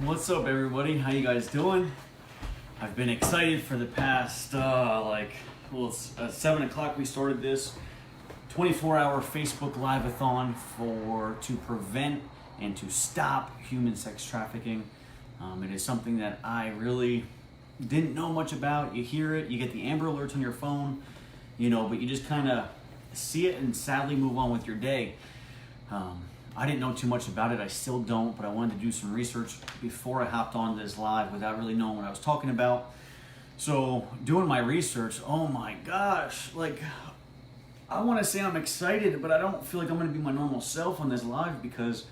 What's up, everybody? How you guys doing? I've been excited for the past, it's 7 o'clock we started this 24-hour Facebook Live-a-thon to prevent and to stop human sex trafficking. It is something that I really didn't know much about. You hear it, you get the Amber Alerts on your phone, but you just kind of see it and sadly move on with your day. I didn't know too much about it. I still don't, but I wanted to do some research before I hopped on this live without really knowing what I was talking about. So doing my research, oh my gosh, I want to say I'm excited, but I don't feel like I'm going to be my normal self on this live because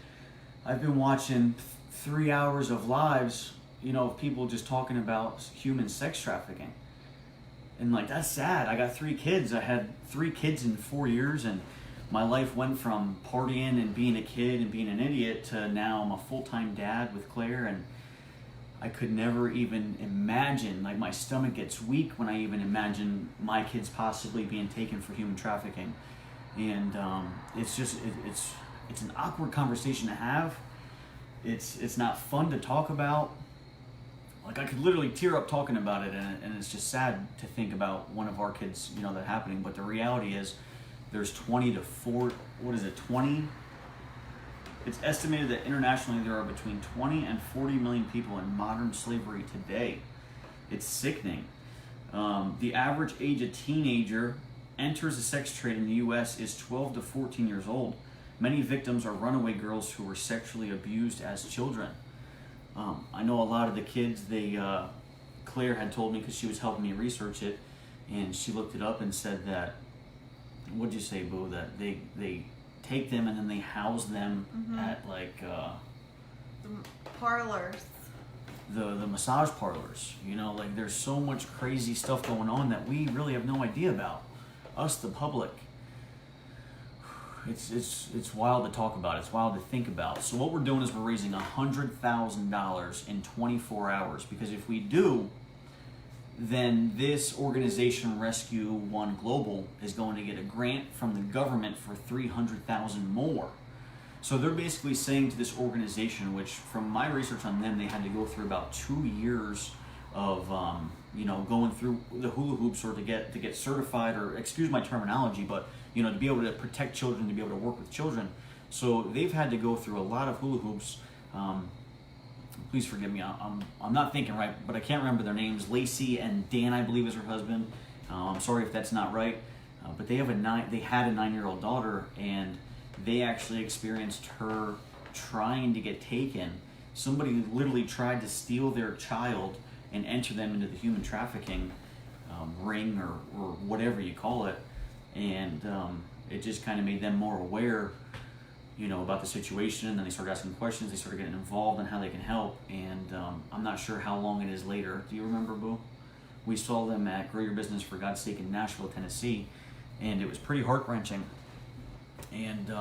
I've been watching 3 hours of lives, of people just talking about human sex trafficking. And that's sad. I got 3 kids. I had 3 kids in 4 years, and my life went from partying and being a kid and being an idiot to now I'm a full-time dad with Claire, and I could never even imagine, my stomach gets weak when I even imagine my kids possibly being taken for human trafficking. And it's an awkward conversation to have. It's not fun to talk about. I could literally tear up talking about it, and it's just sad to think about one of our kids, that happening. But the reality is, there's 20 to 40, 20? It's estimated that internationally there are between 20 and 40 million people in modern slavery today. It's sickening. The average age a teenager enters the sex trade in the U.S. is 12 to 14 years old. Many victims are runaway girls who were sexually abused as children. I know a lot of the kids, Claire had told me, because she was helping me research it, and she looked it up and said that, what'd you say, Boo? That they take them and then they house them at the parlors. The massage parlors. There's so much crazy stuff going on that we really have no idea about. Us, the public. It's wild to talk about. It's wild to think about. So what we're doing is we're raising $100,000 in 24 hours, because if we do, then this organization, Rescue One Global, is going to get a grant from the government for $300,000 more. So they're basically saying to this organization, which from my research on them, they had to go through about 2 years of going through the hula hoops, or to get certified, or excuse my terminology, but to be able to protect children, to be able to work with children. So they've had to go through a lot of hula hoops. Please forgive me, I'm not thinking right, but I can't remember their names. Lacey and Dan, I believe, is her husband. I'm sorry if that's not right, but they had a 9-year-old daughter, and they actually experienced her trying to get taken. Somebody literally tried to steal their child and enter them into the human trafficking ring, or whatever you call it, and it just kind of made them more aware about the situation, and then they started asking questions, they started getting involved in how they can help, and I'm not sure how long it is later. Do you remember, Boo? We saw them at Grow Your Business for God's Sake in Nashville, Tennessee, and it was pretty heart-wrenching, and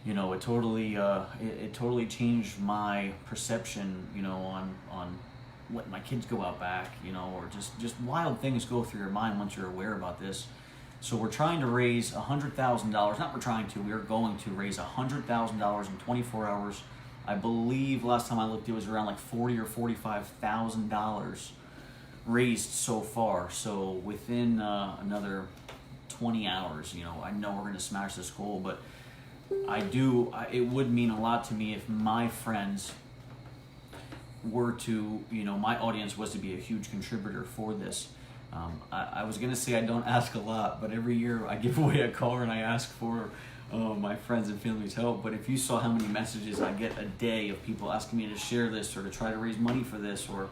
it totally changed my perception, on letting my kids go out back, or just wild things go through your mind once you're aware about this. So we're trying to raise $100,000. We are going to raise $100,000 in 24 hours. I believe last time I looked, it was around $40,000 or $45,000 raised so far. So within another 20 hours, I know we're going to smash this goal. But it would mean a lot to me if my friends were to, my audience was to be a huge contributor for this. I was going to say I don't ask a lot, but every year I give away a car and I ask for my friends and family's help. But if you saw how many messages I get a day of people asking me to share this or to try to raise money for this, or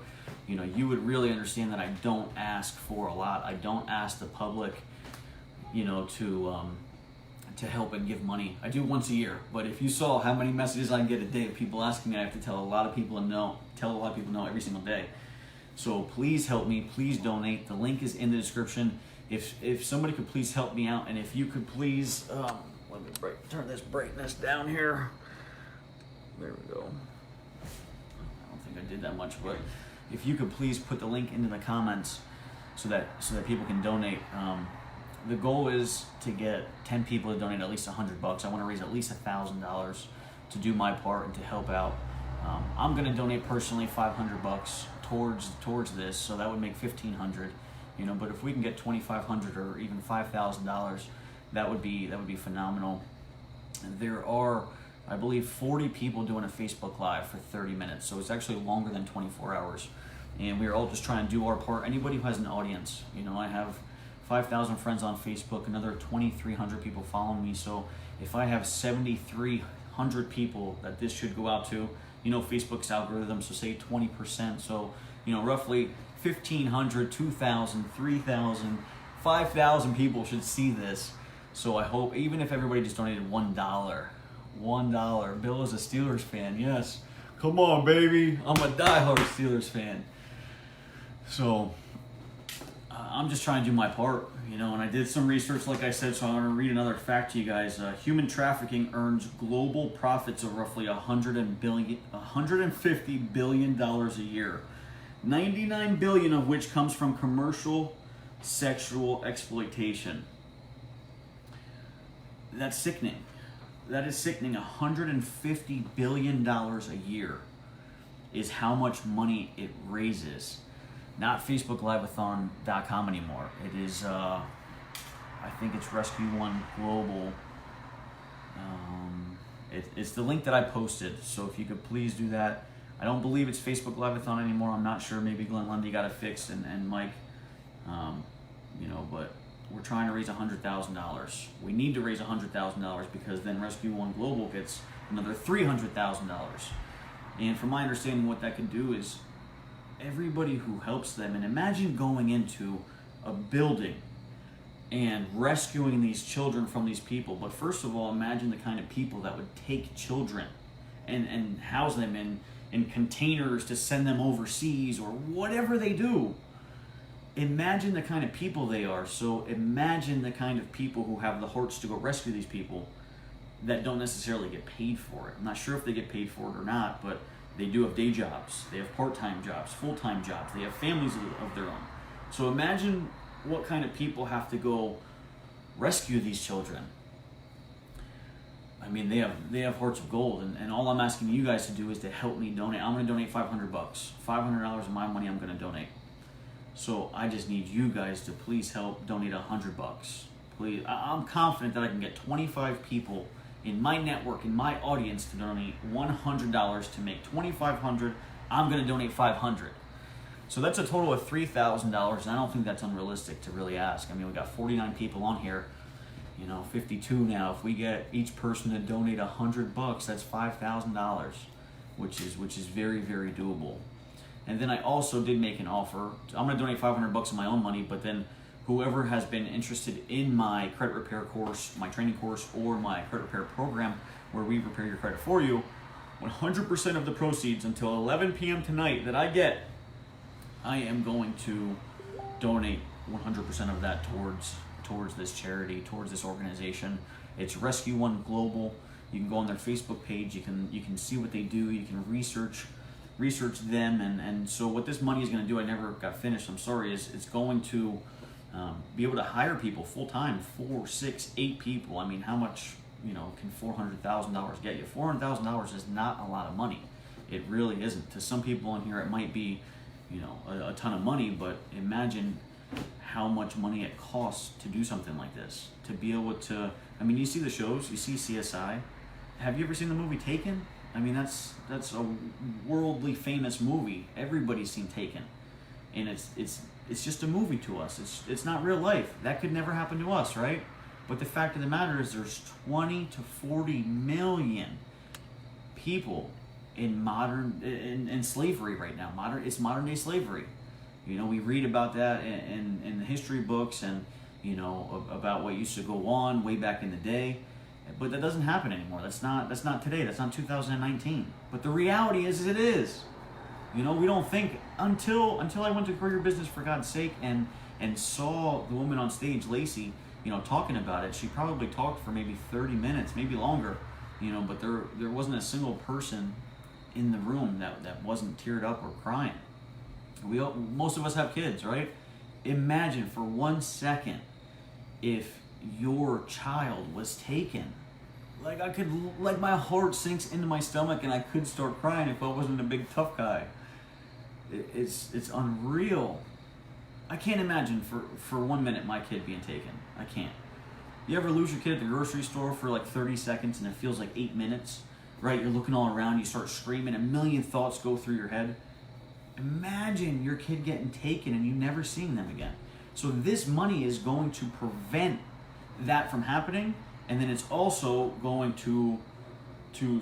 you would really understand that I don't ask for a lot. I don't ask the public to help and give money. I do once a year, but if you saw how many messages I get a day of people asking me, I have to tell a lot of people no every single day. So please help me, please donate. The link is in the description. If somebody could please help me out, and if you could please, let me turn this brightness down here. There we go. I don't think I did that much, but if you could please put the link into the comments so that people can donate. The goal is to get 10 people to donate at least $100. I want to raise at least $1,000 to do my part and to help out. I'm going to donate personally $500 towards this, so that would make $1,500. You know, but if we can get $2,500 or even $5,000, that would be phenomenal. There are, I believe, 40 people doing a Facebook Live for 30 minutes, so it's actually longer than 24 hours. And we are all just trying to do our part. Anybody who has an audience, you know, I have 5,000 friends on Facebook, another 2,300 people following me. So if I have 7,300 people that this should go out to, you know, Facebook's algorithm, so say 20%. So, you know, roughly 1,500, 2,000, 3,000, 5,000 people should see this. So I hope, even if everybody just donated $1. Bill is a Steelers fan, yes. Come on, baby. I'm a diehard Steelers fan. So I'm just trying to do my part, you know, and I did some research, like I said, so I'm going to read another fact to you guys. Human trafficking earns global profits of roughly $150 billion a year. 99 billion of which comes from commercial sexual exploitation. That's sickening. That is sickening. $150 billion a year is how much money it raises. Not FacebookLiveathon.com anymore. It is, I think it's Rescue One Global. It's the link that I posted, so if you could please do that. I don't believe it's Facebook Liveathon anymore. I'm not sure. Maybe Glenn Lundy got it fixed and Mike, you know, but we're trying to raise $100,000. We need to raise $100,000 because then Rescue One Global gets another $300,000. And from my understanding, what that could do is everybody who helps them, and imagine going into a building and rescuing these children from these people. But first of all, imagine the kind of people that would take children and house them in containers to send them overseas or whatever they do. Imagine the kind of people they are. So imagine the kind of people who have the hearts to go rescue these people that don't necessarily get paid for it. I'm not sure if they get paid for it or not, but they do have day jobs. They have part-time jobs, full-time jobs. They have families of their own. So imagine what kind of people have to go rescue these children. I mean, they have hearts of gold, and all I'm asking you guys to do is to help me donate. I'm going to donate $500. $500 of my money I'm going to donate. So I just need you guys to please help donate $100. Please, I'm confident that I can get 25 people in my network, in my audience, to donate $100 to make $2,500. I'm going to donate $500. So that's a total of $3,000, and I don't think that's unrealistic to really ask. I mean, we got 49 people on here. You know, 52 now. If we get each person to donate $100, that's $5,000, which is very, very doable. And then I also did make an offer. I'm going to donate $500 of my own money, but then whoever has been interested in my credit repair course, my training course, or my credit repair program, where we repair your credit for you, 100% of the proceeds until 11 p.m. tonight that I get, I am going to donate 100% of that towards this charity, towards this organization. It's Rescue One Global. You can go on their Facebook page. You can see what they do. You can research them, and so what this money is going to do, I never got finished, I'm sorry, is it's going to be able to hire people full time, 4, 6, 8 people. I mean, how much, you know, can $400,000 get you? $400,000 is not a lot of money. It really isn't. To some people in here, it might be, you know, a ton of money, but imagine how much money it costs to do something like this. To be able to, I mean, you see the shows, you see CSI. Have you ever seen the movie Taken? I mean, that's a worldly famous movie. Everybody's seen Taken, and it's just a movie to us. It's not real life. That could never happen to us, right? But the fact of the matter is, there's 20 to 40 million people in slavery right now. It's modern day slavery. You know, we read about that in the history books, and you know about what used to go on way back in the day. But that doesn't happen anymore. That's not today. That's not 2019. But the reality is it is. You know, we don't think until I went to Grow Your Business for God's Sake and saw the woman on stage, Lacey, you know, talking about it. She probably talked for maybe 30 minutes, maybe longer. You know, but there wasn't a single person in the room that wasn't teared up or crying. Most of us have kids, right? Imagine for 1 second if your child was taken. Like I could, like my heart sinks into my stomach and I could start crying if I wasn't a big tough guy. It's unreal. I can't imagine for 1 minute my kid being taken. I can't. You ever lose your kid at the grocery store for like 30 seconds and it feels like 8 minutes? Right? You're looking all around, you start screaming, a million thoughts go through your head. Imagine your kid getting taken and you never seeing them again. So this money is going to prevent that from happening, and then it's also going to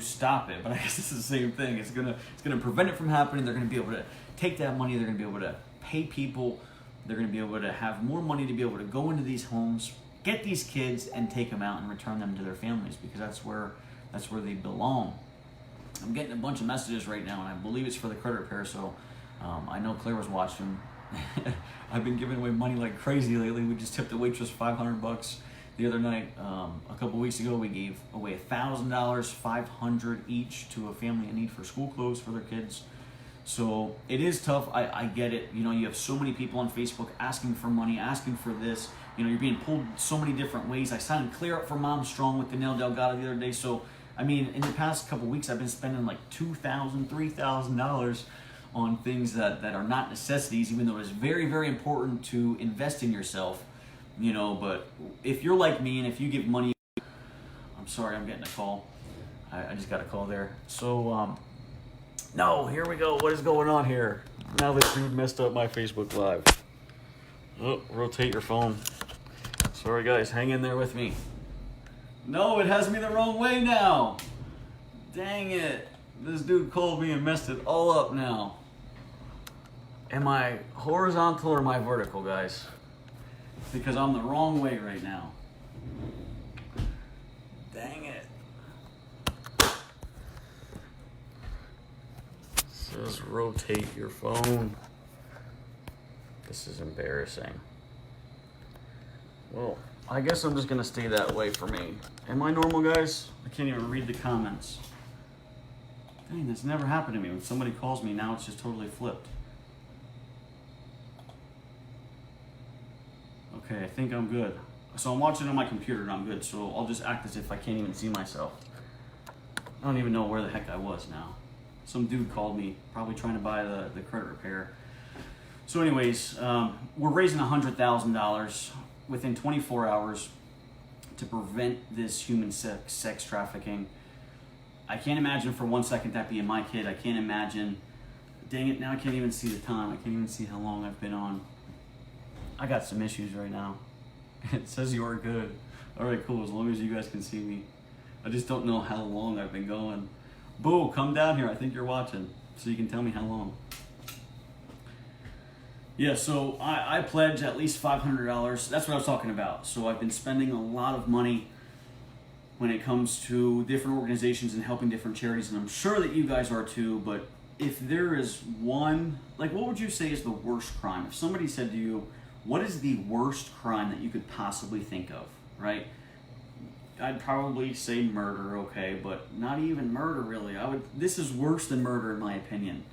stop it. But I guess it's the same thing. It's gonna prevent it from happening. They're gonna be able to take that money. They're gonna be able to pay people. They're gonna be able to have more money to be able to go into these homes, get these kids, and take them out and return them to their families, because that's where they belong. I'm getting a bunch of messages right now, and I believe it's for the credit repair. So I know Claire was watching. I've been giving away money like crazy lately. We just tipped a waitress $500 the other night. A couple weeks ago, we gave away $1,000, $500 each to a family in need for school clothes for their kids. So it is tough. I get it. You know, you have so many people on Facebook asking for money, asking for this. You know, you're being pulled so many different ways. I signed Clear Up for Mom Strong with Danielle Delgado the other day. So, I mean, in the past couple weeks, I've been spending like $2,000, $3,000 on things that are not necessities, even though it is very, very important to invest in yourself. You know, but if you're like me and if you give money, I'm sorry, I'm getting a call. I just got a call there. So, no, here we go. What is going on here? Now this dude messed up my Facebook Live. Oh, rotate your phone. Sorry guys, hang in there with me. No, it has me the wrong way now. Dang it. This dude called me and messed it all up now. Am I horizontal or am I vertical, guys? Because I'm the wrong way right now. Dang it. It says rotate your phone. This is embarrassing. Well, I guess I'm just gonna stay that way for me. Am I normal, guys? I can't even read the comments. Dang, that's never happened to me. When somebody calls me, now it's just totally flipped. Okay, I think I'm good. So I'm watching on my computer and I'm good, so I'll just act as if I can't even see myself. I don't even know where the heck I was now. Some dude called me, probably trying to buy the credit repair. So anyways, we're raising $100,000 within 24 hours to prevent this human sex trafficking. I can't imagine for 1 second that being my kid. I can't imagine. Dang it, now I can't even see the time. I can't even see how long I've been on. I got some issues right now. It says you are good. All right, cool, as long as you guys can see me. I just don't know how long I've been going. Boo, come down here. I think you're watching, so you can tell me how long. Yeah, so I pledge at least $500. That's what I was talking about. So I've been spending a lot of money when it comes to different organizations and helping different charities, and I'm sure that you guys are too. But if there is one, like, what would you say is the worst crime? If somebody said to you, what is the worst crime that you could possibly think of, right? I'd probably say murder, okay, but not even murder really. This is worse than murder in my opinion.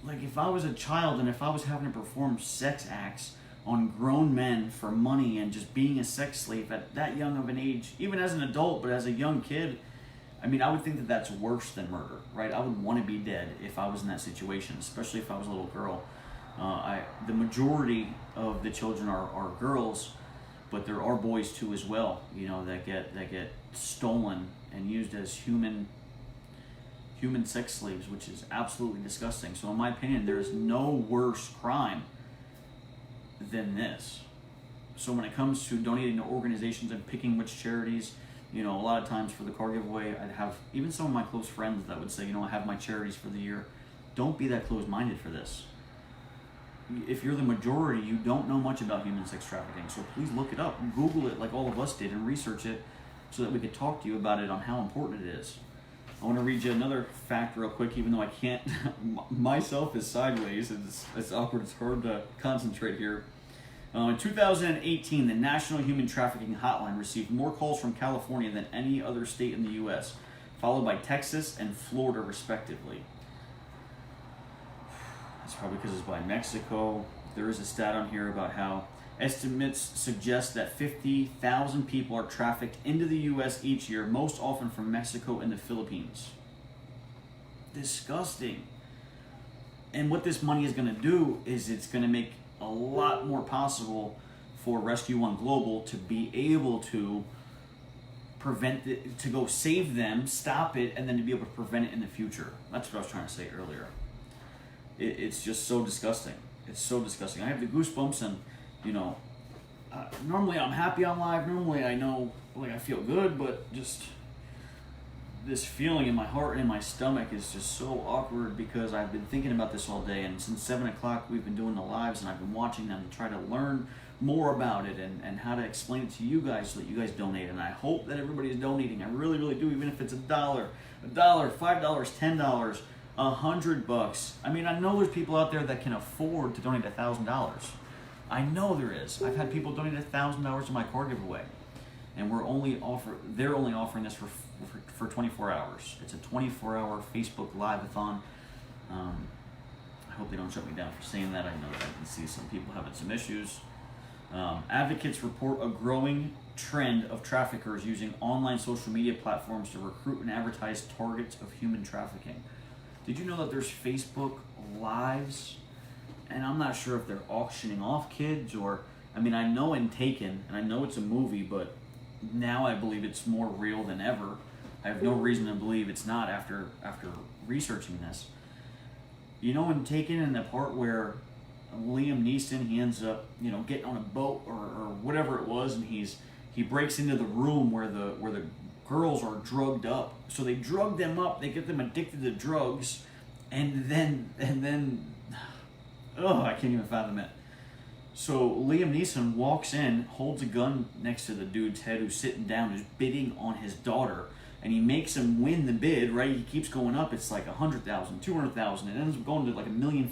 Like, if I was a child and if I was having to perform sex acts on grown men for money and just being a sex slave at that young of an age, even as an adult, but as a young kid, I mean, I would think that that's worse than murder, right? I would want to be dead if I was in that situation, especially if I was a little girl. The majority of the children are girls, but there are boys too as well, you know, that get stolen and used as human sex slaves, which is absolutely disgusting. So in my opinion, there is no worse crime than this. So when it comes to donating to organizations and picking which charities, you know, a lot of times for the car giveaway, I'd have even some of my close friends that would say, you know, I have my charities for the year. Don't be that closed-minded for this. If you're the majority, you don't know much about human sex trafficking, so please look it up. Google it like all of us did and research it so that we could talk to you about it on how important it is. I want to read you another fact real quick, even though I can't. Myself is sideways. It's awkward. It's hard to concentrate here. In 2018, the National Human Trafficking Hotline received more calls from California than any other state in the U.S., followed by Texas and Florida, respectively. It's probably because it's by Mexico. There is a stat on here about how Estimates suggest that 50,000 people are trafficked into the U.S. each year, most often from Mexico and the Philippines. Disgusting. And what this money is going to do is it's going to make a lot more possible for Rescue One Global to be able to prevent it, to go save them, stop it, and then to be able to prevent it in the future. That's what I was trying to say earlier. It's just so disgusting. It's so disgusting. I have the goosebumps, and normally I'm happy on live. Normally I know, like, I feel good, but just this feeling in my heart and in my stomach is just so awkward because I've been thinking about this all day, and since 7 o'clock we've been doing the lives, and I've been watching them to try to learn more about it and how to explain it to you guys so that you guys donate. And I hope that everybody is donating. I really, really do, even if it's $1, $5, $10, $100. I mean, I know there's people out there that can afford to donate $1,000. I know there is. I've had people donate $1,000 to my car giveaway, and they're only offering this for 24 hours. It's a 24-hour Facebook Live-a-thon. I hope they don't shut me down for saying that. I know that I can see some people having some issues. Advocates report a growing trend of traffickers using online social media platforms to recruit and advertise targets of human trafficking. Did you know that there's Facebook Lives? And I'm not sure if they're auctioning off kids or, I mean, I know in Taken, and I know it's a movie, but now I believe it's more real than ever. I have no reason to believe it's not after researching this. You know, in Taken, in the part where Liam Neeson, he ends up, getting on a boat or whatever it was, and he breaks into the room where the girls are drugged up. So they drug them up, they get them addicted to drugs, and then I can't even fathom it. So Liam Neeson walks in, holds a gun next to the dude's head who's sitting down, who's bidding on his daughter, and he makes him win the bid, right? He keeps going up. It's like 100,000, 200,000. It ends up going to like $1.5 million.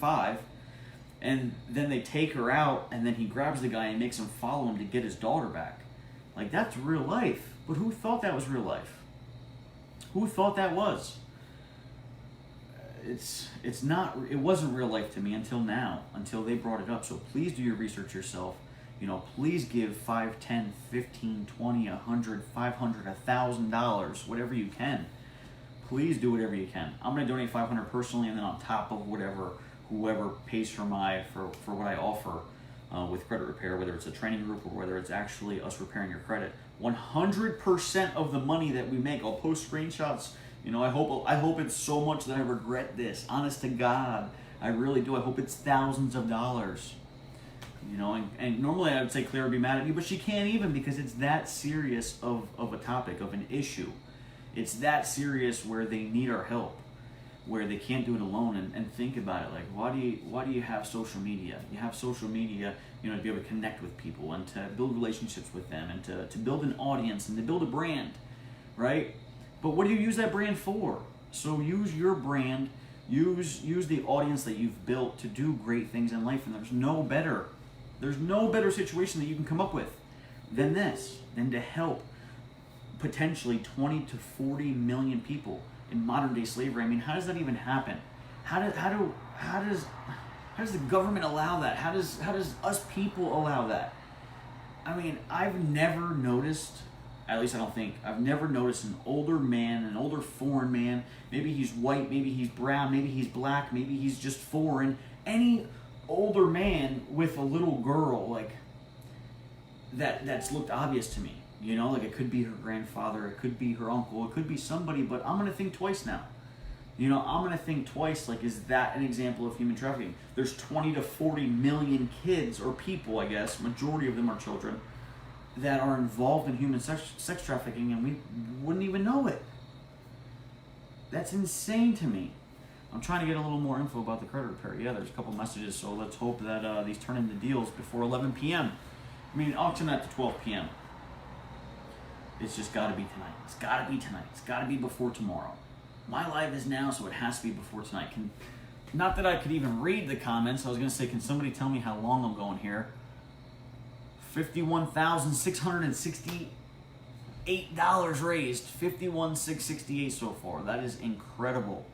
And then they take her out, and then he grabs the guy and makes him follow him to get his daughter back. Like, that's real life. But who thought that was real life? Who thought that was? It's not. It wasn't real life to me until now, until they brought it up. So please do your research yourself. Please give $5, $10, $15, $20, $100, $500, $1,000, whatever you can. Please do whatever you can. I'm going to donate $500 personally, and then on top of whoever pays for what I offer with credit repair, whether it's a training group or whether it's actually us repairing your credit, 100% of the money that we make, I'll post screenshots. I hope it's so much that I regret this. Honest to God, I really do. I hope it's thousands of dollars. And normally I would say Claire would be mad at me, but she can't even, because it's that serious of a topic, of an issue. It's that serious where they need our help, where they can't do it alone. And think about it, like, why do you have social media? You have social media, to be able to connect with people and to build relationships with them and to build an audience and to build a brand, right? But what do you use that brand for? So use your brand, use the audience that you've built to do great things in life, and there's no better situation that you can come up with than this, than to help potentially 20 to 40 million people in modern day slavery. I mean, how does that even happen? How does the government allow that? How does us people allow that? I mean, I've never noticed, at least I don't think, I've never noticed an older man, an older foreign man, maybe he's white, maybe he's brown, maybe he's black, maybe he's just foreign, any older man with a little girl, like, that's looked obvious to me. Like, it could be her grandfather, it could be her uncle, it could be somebody, but I'm going to think twice now. I'm going to think twice, like, is that an example of human trafficking? There's 20 to 40 million kids, or people, I guess, majority of them are children, that are involved in human sex trafficking, and we wouldn't even know it. That's insane to me. I'm trying to get a little more info about the credit repair. Yeah, there's a couple messages, so let's hope that these turn into deals before 11 p.m. I mean, auction at to 12 p.m. It's just got to be tonight. It's got to be tonight. It's got to be before tomorrow. My live is now, so it has to be before tonight. Not that I could even read the comments. I was going to say, can somebody tell me how long I'm going here? $51,668 raised. $51,668 so far. That is incredible.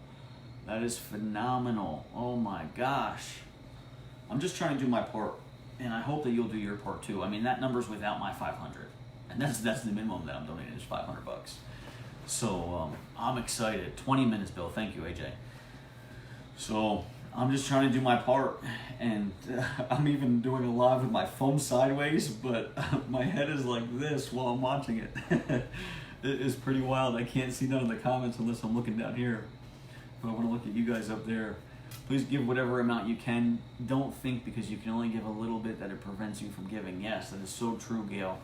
That is phenomenal. Oh my gosh. I'm just trying to do my part. And I hope that you'll do your part too. I mean, that number's without my 500, and that's the minimum that I'm donating is $500. So I'm excited. 20 minutes, Bill. Thank you, AJ. So I'm just trying to do my part, and I'm even doing a live with my phone sideways, but my head is like this while I'm watching it. It is pretty wild. I can't see none of the comments unless I'm looking down here. But I want to look at you guys up there. Please give whatever amount you can. Don't think because you can only give a little bit that it prevents you from giving. Yes, that is so true, Gail.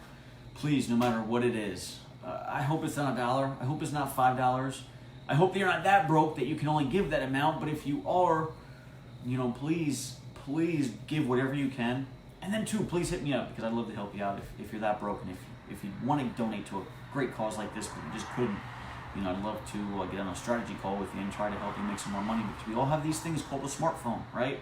Please, no matter what it is. I hope it's not $1. I hope it's not $5. I hope that you're not that broke that you can only give that amount. But if you are, please give whatever you can. And then too, please hit me up because I'd love to help you out if you're that broke and if you want to donate to a great cause like this, but you just couldn't. I'd love to get on a strategy call with you and try to help you make some more money because we all have these things called a smartphone, right?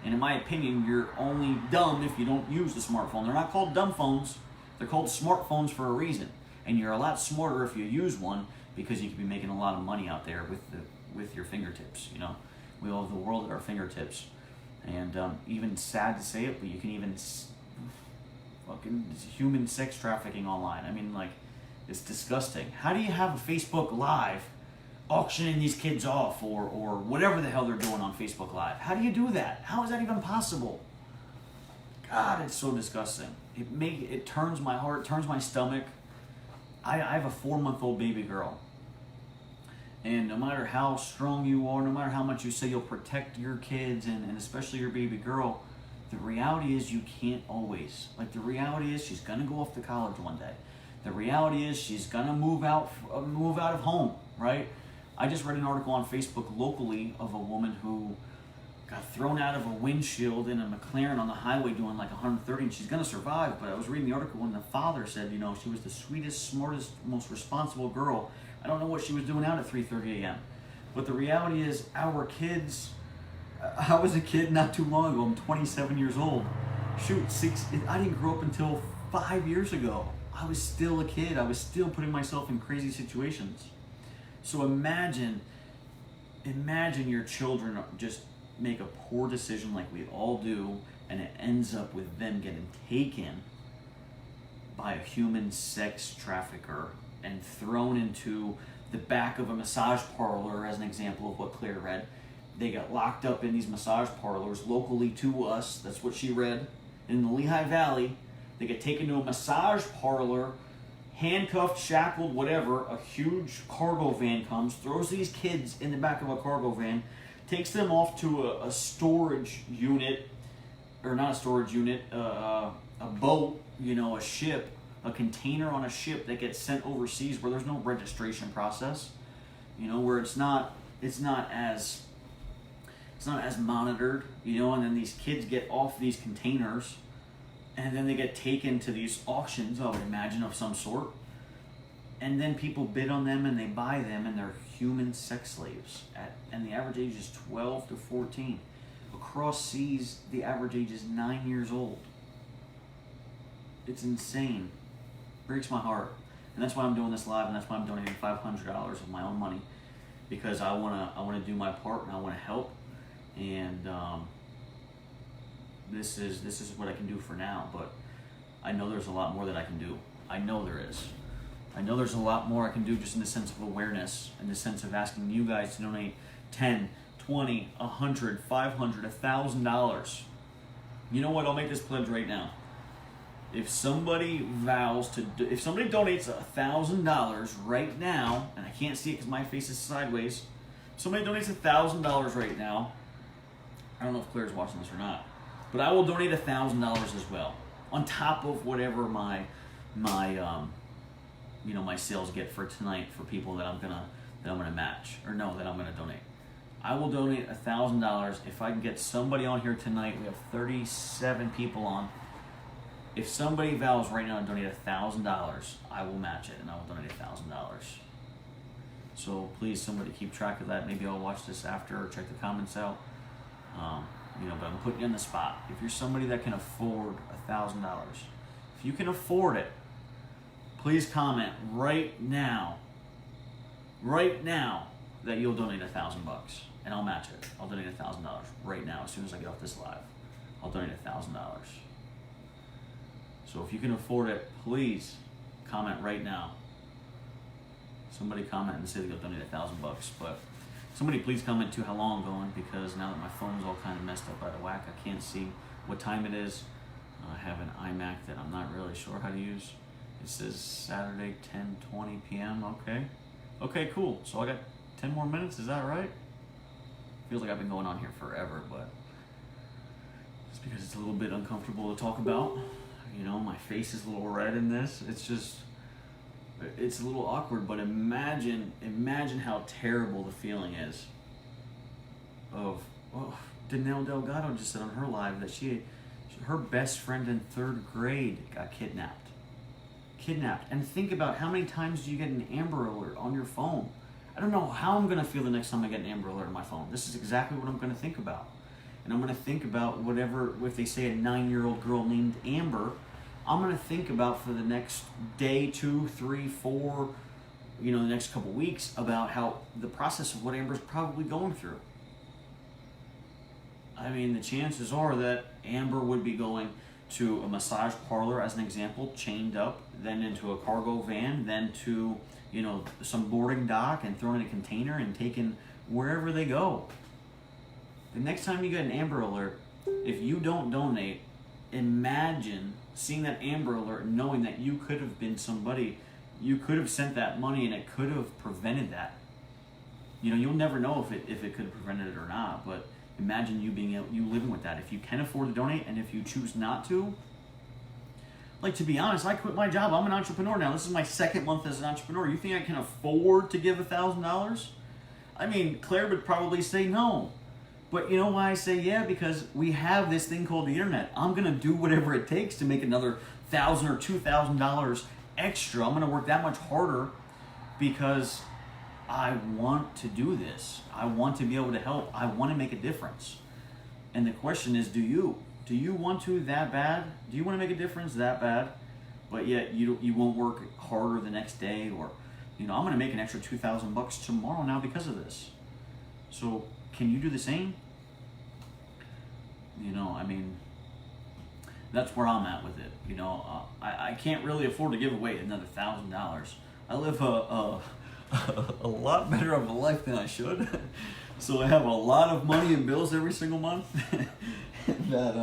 And in my opinion, you're only dumb if you don't use the smartphone. They're not called dumb phones. They're called smartphones for a reason. And you're a lot smarter if you use one because you could be making a lot of money out there with your fingertips, We all have the world at our fingertips. And even sad to say it, but you can even fucking human sex trafficking online. I mean, it's disgusting. How do you have a Facebook Live auctioning these kids off or whatever the hell they're doing on Facebook Live? How do you do that? How is that even possible? God, it's so disgusting. It turns my heart, turns my stomach. I have a 4-month-old baby girl. And no matter how strong you are, no matter how much you say you'll protect your kids and especially your baby girl, the reality is you can't always. The reality is she's going to go off to college one day. The reality is she's gonna move out of home, right? I just read an article on Facebook locally of a woman who got thrown out of a windshield in a McLaren on the highway doing 130, and she's gonna survive. But I was reading the article and the father said, she was the sweetest, smartest, most responsible girl. I don't know what she was doing out at 3:30 a.m. But the reality is, our kids. I was a kid not too long ago. I'm 27 years old. I didn't grow up until 5 years ago. I was still a kid. I was still putting myself in crazy situations. So imagine your children just make a poor decision like we all do, and it ends up with them getting taken by a human sex trafficker and thrown into the back of a massage parlor, as an example of what Claire read. They got locked up in these massage parlors locally to us. That's what she read. In the Lehigh Valley, they get taken to a massage parlor, handcuffed, shackled, whatever. A huge cargo van comes, throws these kids in the back of a cargo van, takes them off to a storage unit, or not a storage unit, a boat, a ship, a container on a ship that gets sent overseas where there's no registration process, where it's not as monitored, and then these kids get off these containers and then they get taken to these auctions, I would imagine, of some sort. And then people bid on them and they buy them and they're human sex slaves. And the average age is 12 to 14. Across seas, the average age is 9 years old. It's insane. Breaks my heart. And that's why I'm doing this live, and that's why I'm donating $500 of my own money. Because I wanna do my part and I wanna help. And this is what I can do for now, but I know there's a lot more that I can do. I know there is. I know there's a lot more I can do just in the sense of awareness, in the sense of asking you guys to donate 10, 20, 100, 500, $1,000. You know what? I'll make this pledge right now. If somebody if somebody donates $1,000 right now, and I can't see it because my face is sideways, if somebody donates $1,000 right now, I don't know if Claire's watching this or not, but I will donate $1,000 as well, on top of whatever my sales get for tonight for people that I'm gonna match, or no, that I'm gonna donate. I will donate $1,000 if I can get somebody on here tonight. We have 37 people on. If somebody vows right now to donate $1,000, I will match it and I will donate $1,000. So please, somebody keep track of that. Maybe I'll watch this after or check the comments out. But I'm putting you on the spot. If you're somebody that can afford $1,000, if you can afford it, please comment right now that you'll donate $1,000 and I'll match it. I'll donate $1,000 right now as soon as I get off this live. I'll donate $1,000. So if you can afford it, please comment right now. Somebody comment and say they'll donate $1,000. But somebody please comment too how long I'm going, because now that my phone's all kind of messed up out of whack, I can't see what time it is. I have an iMac that I'm not really sure how to use. It says Saturday 10:20 p.m. Okay, cool. So I got 10 more minutes. Is that right? Feels like I've been going on here forever, but it's because it's a little bit uncomfortable to talk about. You know, my face is a little red in this. It's a little awkward, but imagine how terrible the feeling is of, Danelle Delgado just said on her live that her best friend in 3rd grade got kidnapped. And think about how many times do you get an Amber Alert on your phone? I don't know how I'm going to feel the next time I get an Amber Alert on my phone. This is exactly what I'm going to think about. And I'm going to think about whatever, if they say a 9-year-old girl named Amber, I'm going to think about for the next day, 2, 3, 4, the next couple weeks, about how the process of what Amber's probably going through. I mean, the chances are that Amber would be going to a massage parlor, as an example, chained up, then into a cargo van, then to, some boarding dock and thrown in a container and taken wherever they go. The next time you get an Amber Alert, if you don't donate, imagine seeing that Amber Alert and knowing that you could have been somebody, you could have sent that money and it could have prevented that. You'll never know if it could have prevented it or not, but imagine you living with that. If you can afford to donate, and if you choose not to, to be honest, I quit my job. I'm an entrepreneur now. This is my 2nd month as an entrepreneur. You think I can afford to give $1,000? I mean, Claire would probably say no. But you know why I say yeah? Because we have this thing called the internet. I'm going to do whatever it takes to make another $1,000 or $2,000 extra. I'm going to work that much harder because I want to do this. I want to be able to help. I want to make a difference. And the question is, do you? Do you want to that bad? Do you want to make a difference that bad? But yet you won't work harder the next day, or I'm going to make an extra $2,000 tomorrow now because of this. So can you do the same? I mean, that's where I'm at with it. I can't really afford to give away another $1,000. I live a lot better of a life than I should. So I have a lot of money and bills every single month that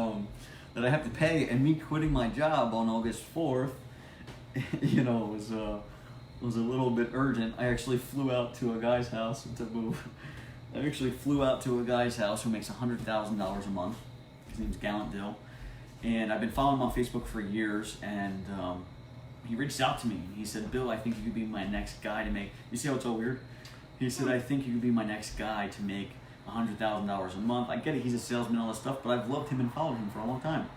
I have to pay. And me quitting my job on August 4th, was a little bit urgent. I actually flew out to a guy's house to move. I actually flew out to a guy's house who makes $100,000 a month. His name's Gallant Dill. And I've been following him on Facebook for years, and he reached out to me. He said, Bill, I think you could be my next guy to make... You see how it's all weird? He said, I think you could be my next guy to make $100,000 a month. I get it, he's a salesman and all that stuff, but I've loved him and followed him for a long time.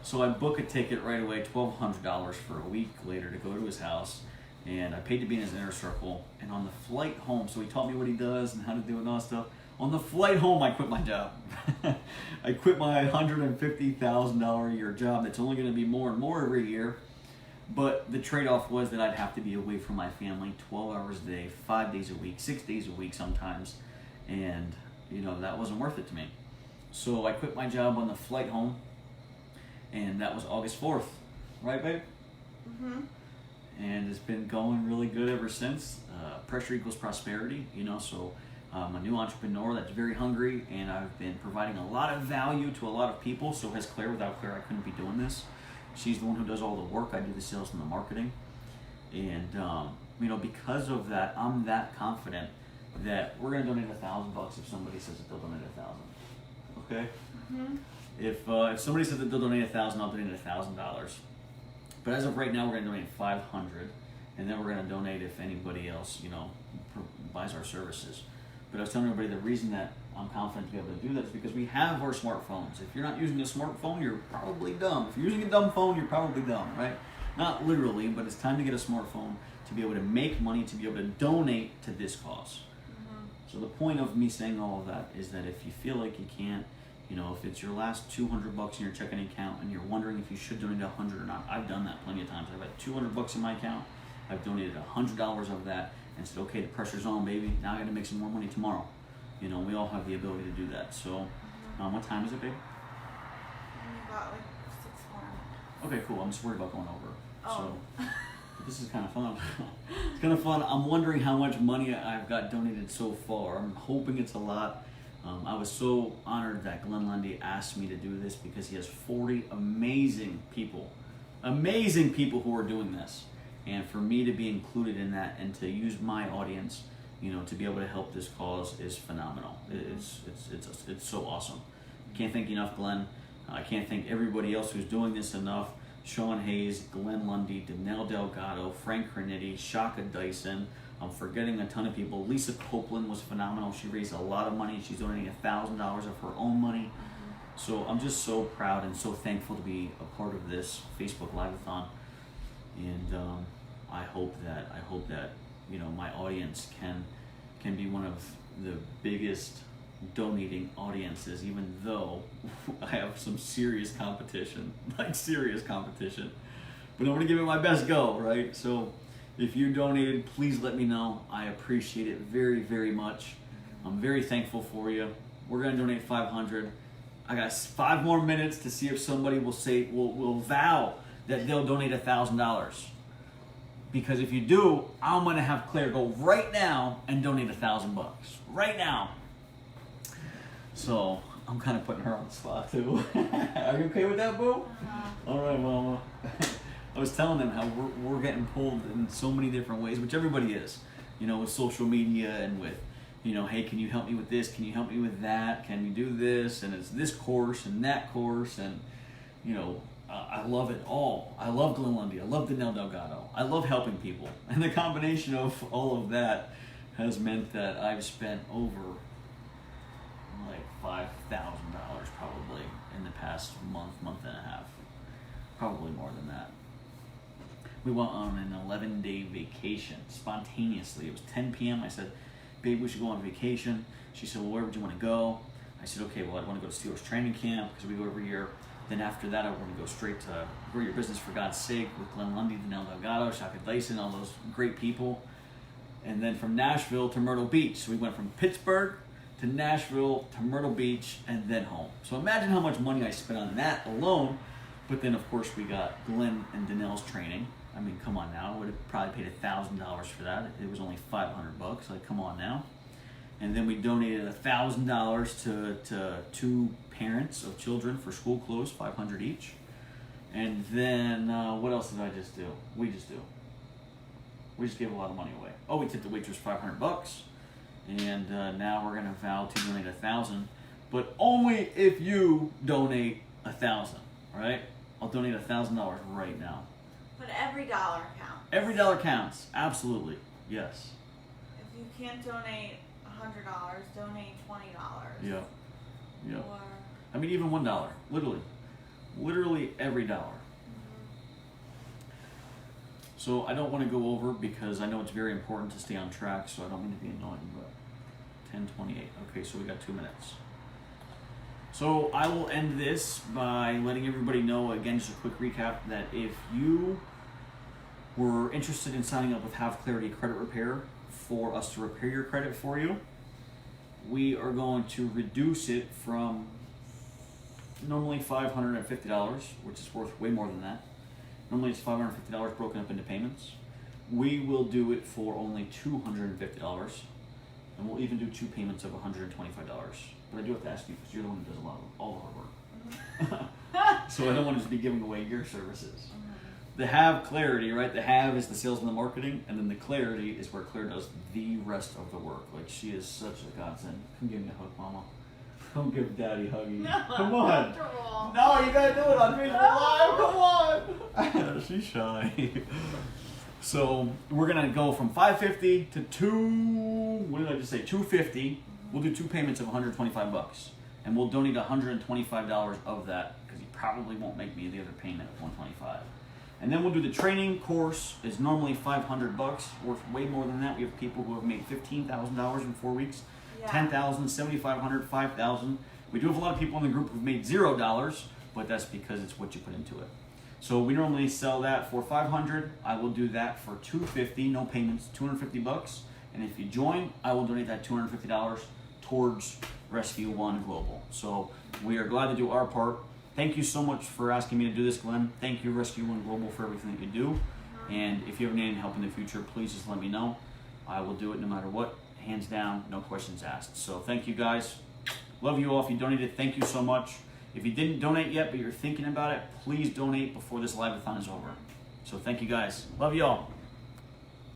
So I book a ticket right away, $1,200 for a week later to go to his house. And I paid to be in his inner circle. And on the flight home, so he taught me what he does and how to do it and all that stuff. On the flight home, I quit my job. I quit my $150,000 a year job that's only going to be more and more every year. But the trade-off was that I'd have to be away from my family 12 hours a day, 5 days a week, 6 days a week sometimes. And, that wasn't worth it to me. So I quit my job on the flight home. And that was August 4th. Right, babe? Mm-hmm. And it's been going really good ever since. Pressure equals prosperity, so I'm a new entrepreneur that's very hungry, and I've been providing a lot of value to a lot of people. So has Claire. Without Claire, I couldn't be doing this. She's the one who does all the work. I do the sales and the marketing. And, because of that, I'm that confident that we're going to donate $1,000 if somebody says that they'll donate $1,000. Okay? Mm-hmm. If somebody says that they'll donate $1,000, I'll donate $1,000. But as of right now, we're going to donate $500, and then we're going to donate if anybody else, buys our services. But I was telling everybody the reason that I'm confident to be able to do that is because we have our smartphones. If you're not using a smartphone, you're probably dumb. If you're using a dumb phone, you're probably dumb, right? Not literally, but it's time to get a smartphone to be able to make money, to be able to donate to this cause. Mm-hmm. So the point of me saying all of that is that if you feel like you can't, if it's your last $200 in your checking account and you're wondering if you should donate $100 or not, I've done that plenty of times. I've had $200 in my account. I've donated $100 of that and said, okay, the pressure's on, baby. Now I got to make some more money tomorrow. We all have the ability to do that. So, what time is it, babe? About like 6 more. Okay, cool. I'm just worried about going over. Oh. So this is kind of fun. It's kind of fun. I'm wondering how much money I've got donated so far. I'm hoping it's a lot. I was so honored that Glenn Lundy asked me to do this because he has 40 amazing people who are doing this. And for me to be included in that and to use my audience, you know, to be able to help this cause is phenomenal. It's so awesome. Can't thank you enough, Glenn. I can't thank everybody else who's doing this enough. Sean Hayes, Glenn Lundy, Danelle Delgado, Frank Cornetti, Shaka Dyson. I'm forgetting a ton of people. Lisa Copeland was phenomenal. She raised a lot of money. She's donating $1,000 of her own money. So I'm just so proud and so thankful to be a part of this Facebook Live-a-thon. And I hope that you know my audience can be one of the biggest donating audiences, even though I have some serious competition, like serious competition. But I'm gonna give it my best go, right? So if you donated, please let me know. I appreciate it very, very much. I'm very thankful for you. We're gonna donate 500. I got 5 more minutes to see if somebody will vow that they'll donate $1,000. Because if you do, I'm gonna have Claire go right now and donate $1,000 right now. So I'm kind of putting her on the spot too. Are you okay with that, Boo? All right, Mama. I was telling them how we're getting pulled in so many different ways, which everybody is, you know, with social media and with, you know, hey, can you help me with this? Can you help me with that? Can you do this? And it's this course and that course. And, you know, I love it all. I love Glenn Lundy. I love Danelle Delgado. I love helping people. And the combination of all of that has meant that I've spent over like $5,000 probably in the past month and a half. Probably more than that. We went on an 11-day vacation spontaneously. It was 10 p.m. I said, babe, we should go on vacation. She said, well, where would you want to go? I said, okay, well, I want to go to Steelers training camp because we go every year. Then after that, I want to go straight to Grow Your Business for God's Sake with Glenn Lundy, Danelle Delgado, Shaka Dyson, all those great people. And then from Nashville to Myrtle Beach. So we went from Pittsburgh to Nashville to Myrtle Beach and then home. So imagine how much money I spent on that alone. But then, of course, we got Glenn and Danelle's training. I mean, come on now. I would have probably paid $1,000 for that. It was only $500. Like, come on now. And then we donated $1,000 to 2 parents of children for school clothes, $500 each. And then what else did I just do? We just gave a lot of money away. Oh, we tipped the waitress $500. And now we're gonna vow to donate $1,000, but only if you donate $1,000. All right? I'll donate $1,000 right now. But every dollar counts. Every dollar counts. Absolutely. Yes. If you can't donate $100, donate $20. Yeah. Yeah. Or I mean, even $1. Literally every dollar. So I don't want to go over because I know it's very important to stay on track, so I don't mean to be annoying, but 10:28. Okay, so we got 2 minutes. So I will end this by letting everybody know, again, just a quick recap, that if you were interested in signing up with Have Clarity Credit Repair for us to repair your credit for you, we are going to reduce it from normally $550, which is worth way more than that. Normally it's $550 broken up into payments. We will do it for only $250, and we'll even do 2 payments of $125. But I do have to ask you because you're the one who does a lot of all the hard work. So I don't want to just be giving away your services. The Have Clarity, right? The Have is the sales and the marketing, and then the Clarity is where Claire does the rest of the work. Like, she is such a godsend. Come give me a hug, Mama. Come give Daddy a huggy. No, come on. No, you gotta do it on Facebook Live. Come on. She's shy. So we're gonna go from $550 to what did I just say? $250. We'll do 2 payments of $125, and we'll donate $125 of that because he probably won't make me the other payment of $125. And then we'll do the training course. Is normally $500, worth way more than that. We have people who have made $15,000 in 4 weeks, Yeah. $10,000, $7,500, $5,000. We do have a lot of people in the group who've made $0, but that's because it's what you put into it. So we normally sell that for $500. I will do that for $250, no payments, $250. And if you join, I will donate that $250 towards Rescue One Global. So we are glad to do our part thank you so much for asking me to do this, Glenn. Thank you, Rescue One Global, for everything that you do. And if you ever need any help in the future, please just let me know. I will do it no matter what. Hands down, no questions asked. So thank you guys. Love you all. If you donated, thank you so much. If you didn't donate yet, but you're thinking about it, please donate before this live-a-thon is over. So thank you guys. Love you all.